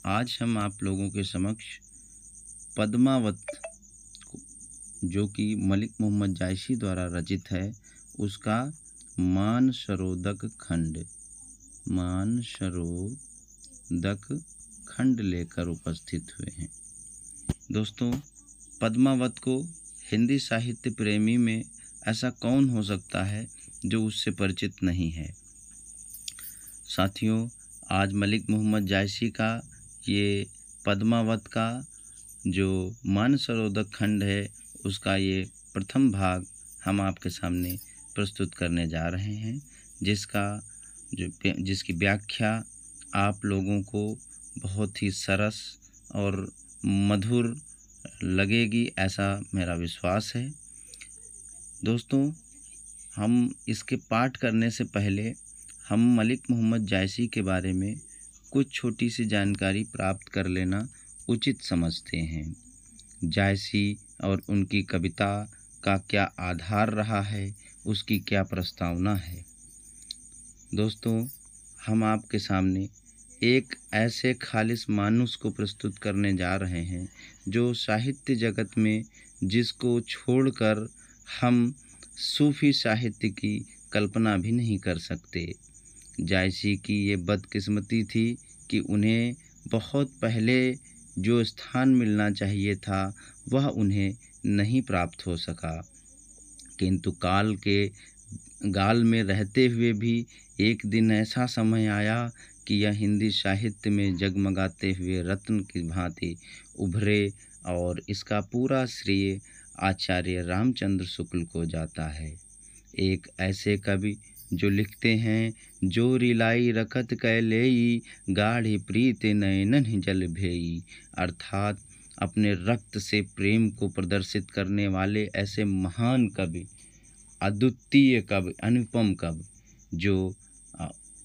आज हम आप लोगों के समक्ष पद्मावत जो कि मलिक मोहम्मद जायसी द्वारा रचित है उसका मानसरोदक खंड लेकर उपस्थित हुए हैं। दोस्तों, पद्मावत को हिंदी साहित्य प्रेमी में ऐसा कौन हो सकता है जो उससे परिचित नहीं है। साथियों, आज मलिक मोहम्मद जायसी का ये पद्मावत का जो मानसरोदक खंड है उसका ये प्रथम भाग हम आपके सामने प्रस्तुत करने जा रहे हैं, जिसकी व्याख्या आप लोगों को बहुत ही सरस और मधुर लगेगी, ऐसा मेरा विश्वास है। दोस्तों, हम इसके पाठ करने से पहले हम मलिक मोहम्मद जायसी के बारे में कुछ छोटी सी जानकारी प्राप्त कर लेना उचित समझते हैं। जायसी और उनकी कविता का क्या आधार रहा है, उसकी क्या प्रस्तावना है। दोस्तों, हम आपके सामने एक ऐसे खालिस मानुस को प्रस्तुत करने जा रहे हैं जो साहित्य जगत में जिसको छोड़कर हम सूफी साहित्य की कल्पना भी नहीं कर सकते। जायसी की ये बदकिस्मती थी कि उन्हें बहुत पहले जो स्थान मिलना चाहिए था वह उन्हें नहीं प्राप्त हो सका, किंतु काल के गाल में रहते हुए भी एक दिन ऐसा समय आया कि यह हिंदी साहित्य में जगमगाते हुए रत्न की भांति उभरे और इसका पूरा श्रेय आचार्य रामचंद्र शुक्ल को जाता है। एक ऐसे कवि जो लिखते हैं, जो रिलाई रखत कैलेई गाढ़ी प्रीत नयनन जल भेई, अर्थात अपने रक्त से प्रेम को प्रदर्शित करने वाले ऐसे महान कवि, अद्वितीय कवि, अनुपम कवि जो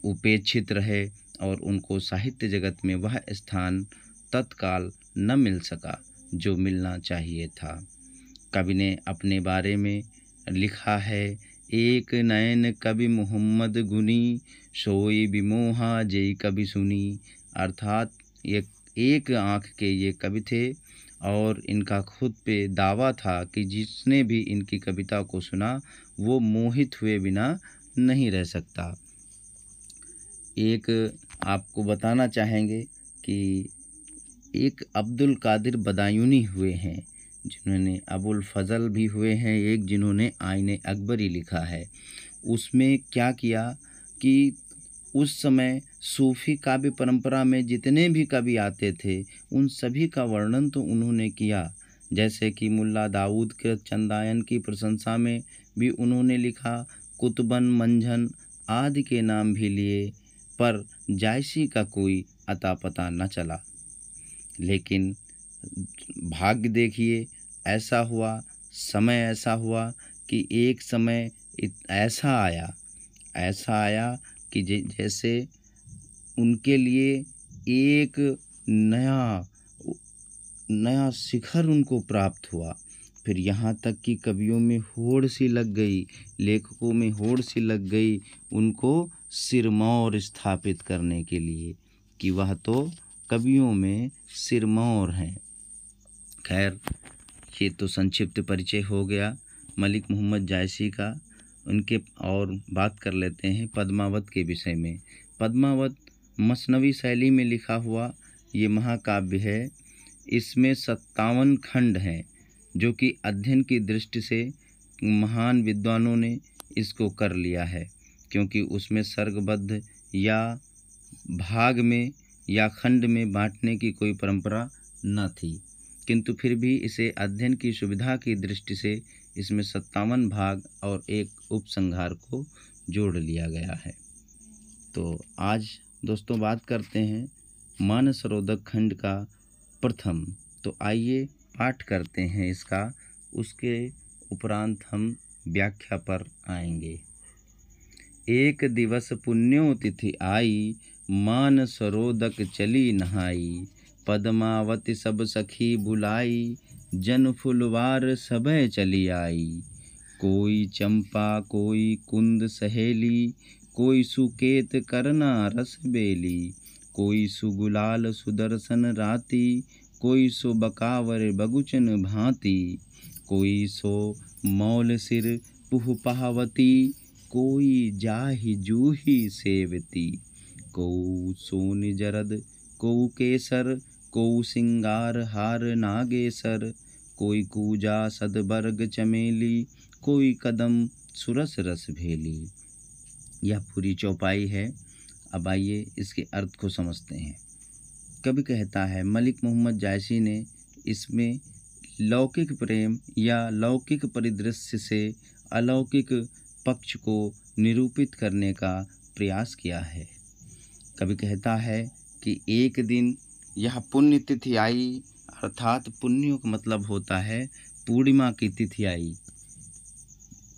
उपेक्षित रहे और उनको साहित्य जगत में वह स्थान तत्काल न मिल सका जो मिलना चाहिए था। कवि ने अपने बारे में लिखा है, एक नयन कवि मोहम्मद गुनी, सोई विमोहा जय कवि सुनी, अर्थात ये एक आँख के ये कवि थे और इनका खुद पे दावा था कि जिसने भी इनकी कविता को सुना वो मोहित हुए बिना नहीं रह सकता। एक आपको बताना चाहेंगे कि एक अब्दुल कादिर बदायूनी हुए हैं जिन्होंने अबुल फजल भी हुए हैं, एक जिन्होंने आईने अकबरी लिखा है। उसमें क्या किया कि उस समय सूफ़ी काव्य परंपरा में जितने भी कवि आते थे उन सभी का वर्णन तो उन्होंने किया, जैसे कि मुल्ला दाऊद के चंदायन की प्रशंसा में भी उन्होंने लिखा, कुतुबन मंझन आदि के नाम भी लिए, पर जायसी का कोई अता पता न चला। लेकिन भाग्य देखिए, ऐसा हुआ, समय ऐसा हुआ कि एक समय ऐसा आया कि जैसे उनके लिए एक नया शिखर उनको प्राप्त हुआ। फिर यहाँ तक कि कवियों में होड़ सी लग गई, लेखकों में होड़ सी लग गई उनको सिरमौर स्थापित करने के लिए कि वह तो कवियों में सिरमौर हैं। खैर, ये तो संक्षिप्त परिचय हो गया मलिक मोहम्मद जायसी का। उनके और बात कर लेते हैं पद्मावत के विषय में। पद्मावत मसनवी शैली में लिखा हुआ ये महाकाव्य है। इसमें 57 खंड हैं जो कि अध्ययन की दृष्टि से महान विद्वानों ने इसको कर लिया है, क्योंकि उसमें सर्गबद्ध या भाग में या खंड में बांटने की कोई परंपरा न थी, किंतु फिर भी इसे अध्ययन की सुविधा की दृष्टि से इसमें 57 भाग और एक उपसंहार को जोड़ लिया गया है। तो आज दोस्तों बात करते हैं मानसरोदक खंड का प्रथम। तो आइए पाठ करते हैं इसका, उसके उपरांत हम व्याख्या पर आएंगे। एक दिवस पुण्योतिथि आई, मानसरोदक चली नहाई, पद्मावती सब सखी बुलाई, जन फुलवार सबे चली आई। कोई चंपा कोई कुंद सहेली, कोई सुकेत करना रस बेली, कोई सुगुलाल सुदर्शन राति, कोई सो बकावर बगुचन भांति, कोई सो मौल सिर पुह पहावती, कोई जाहि जूही सेवती, कोऊ सोन जरद कोऊ केसर, कोऊ सिंगार हार नागेसर, कोई कूजा सदबर्ग चमेली, कोई कदम सुरस रस भेली। यह पूरी चौपाई है। अब आइए इसके अर्थ को समझते हैं। कवि कहता है, मलिक मोहम्मद जायसी ने इसमें लौकिक प्रेम या लौकिक परिदृश्य से अलौकिक पक्ष को निरूपित करने का प्रयास किया है। कवि कहता है कि एक दिन यह पुण्य तिथि आई, अर्थात पुण्यों का मतलब होता है पूर्णिमा की तिथि आई,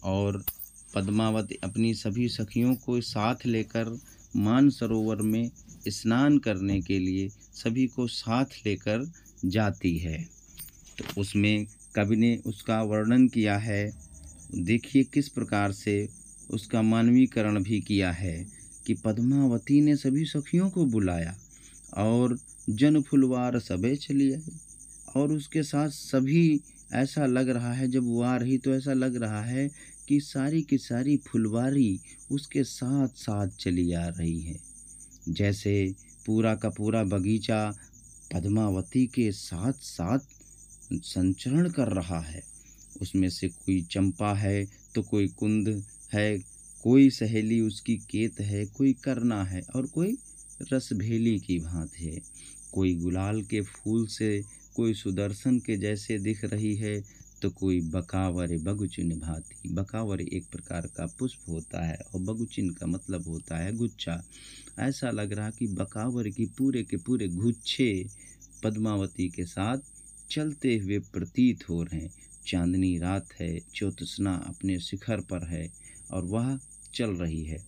और पद्मावती अपनी सभी सखियों को साथ लेकर मानसरोवर में स्नान करने के लिए सभी को साथ लेकर जाती है। तो उसमें कवि ने उसका वर्णन किया है। देखिए किस प्रकार से उसका मानवीकरण भी किया है कि पद्मावती ने सभी सखियों को बुलाया और जन फुलवार सबे चली आई, और उसके साथ सभी, ऐसा लग रहा है जब वो आ रही तो ऐसा लग रहा है कि सारी की सारी फुलवारी उसके साथ साथ चली आ रही है, जैसे पूरा का पूरा बगीचा पद्मावती के साथ साथ संचरण कर रहा है। उसमें से कोई चंपा है तो कोई कुंद है, कोई सहेली उसकी केत है, कोई करना है, और कोई रसभेली की भांति है, कोई गुलाल के फूल से, कोई सुदर्शन के जैसे दिख रही है, तो कोई बकावर बगुचिन भांति। बकावर एक प्रकार का पुष्प होता है और बगुचिन का मतलब होता है गुच्छा। ऐसा लग रहा कि बकावर की पूरे के पूरे गुच्छे पद्मावती के साथ चलते हुए प्रतीत हो रहे हैं। चांदनी रात है, ज्योत्सना अपने शिखर पर है और वह चल रही है,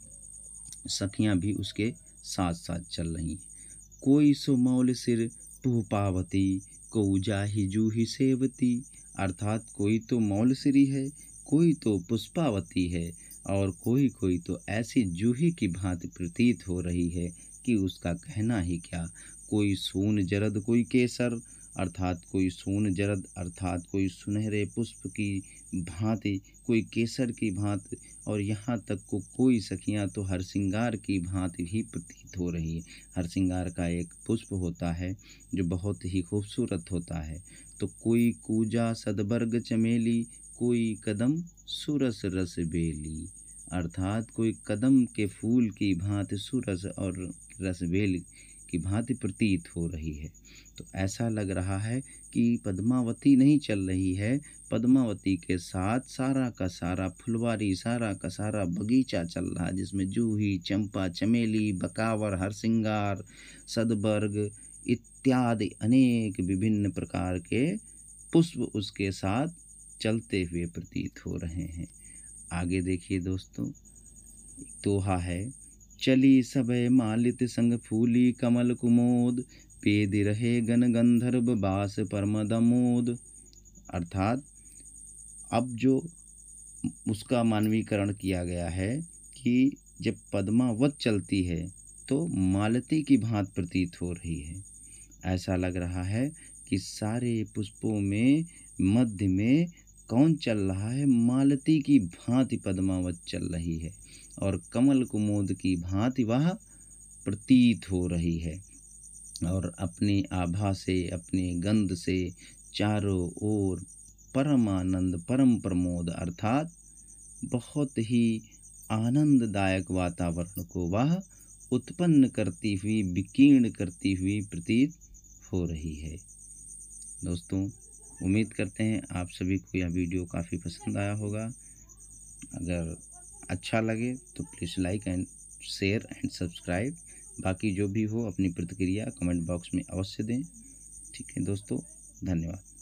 सखियां भी उसके साथ साथ चल रही हैं। कोई सो मौल सिर पुह पावती, को जाहि जूही सेवती, अर्थात कोई तो मौल सिरी है, कोई तो पुष्पावती है, और कोई कोई तो ऐसी जूही की भांति प्रतीत हो रही है कि उसका कहना ही क्या। कोई सोन जरद कोई केसर, अर्थात कोई सोन जरद अर्थात कोई सुनहरे पुष्प की भांति, कोई केसर की भांति, और यहाँ तक को कोई सखियाँ तो हरसिंगार की भांति ही प्रतीत हो रही है। हरसिंगार का एक पुष्प होता है जो बहुत ही खूबसूरत होता है। तो कोई कूजा सदबर्ग चमेली, कोई कदम सुरस रस बेली, अर्थात कोई कदम के फूल की भांति सुरस और रसबेल की भांति प्रतीत हो रही है। तो ऐसा लग रहा है कि पद्मावती नहीं चल रही है, पद्मावती के साथ सारा का सारा फुलवारी, सारा का सारा बगीचा चल रहा है, जिसमें जूही, चंपा, चमेली, बकावर, हरसिंगार, सदबर्ग इत्यादि अनेक विभिन्न प्रकार के पुष्प उसके साथ चलते हुए प्रतीत हो रहे हैं। आगे देखिए दोस्तों, दोहा है, चली सबे मालित संग फूली कमल कुमोद, पेद रहे गण गंधर्व बास परम दमोद। अर्थात अब जो उसका मानवीकरण किया गया है कि जब पद्मावत चलती है तो मालती की भांति प्रतीत हो रही है। ऐसा लग रहा है कि सारे पुष्पों में मध्य में कौन चल रहा है, मालती की भांति पद्मावत चल रही है और कमल कुमोद की भांति वह प्रतीत हो रही है, और अपनी आभा से, अपने गंध से चारों ओर परम आनंद, परम प्रमोद, अर्थात बहुत ही आनंददायक वातावरण को वह उत्पन्न करती हुई, विकीर्ण करती हुई प्रतीत हो रही है। दोस्तों, उम्मीद करते हैं आप सभी को यह वीडियो काफ़ी पसंद आया होगा। अगर अच्छा लगे तो please like and share and subscribe. बाकी जो भी हो अपनी प्रतिक्रिया कमेंट बॉक्स में अवश्य दें। ठीक है दोस्तों, धन्यवाद।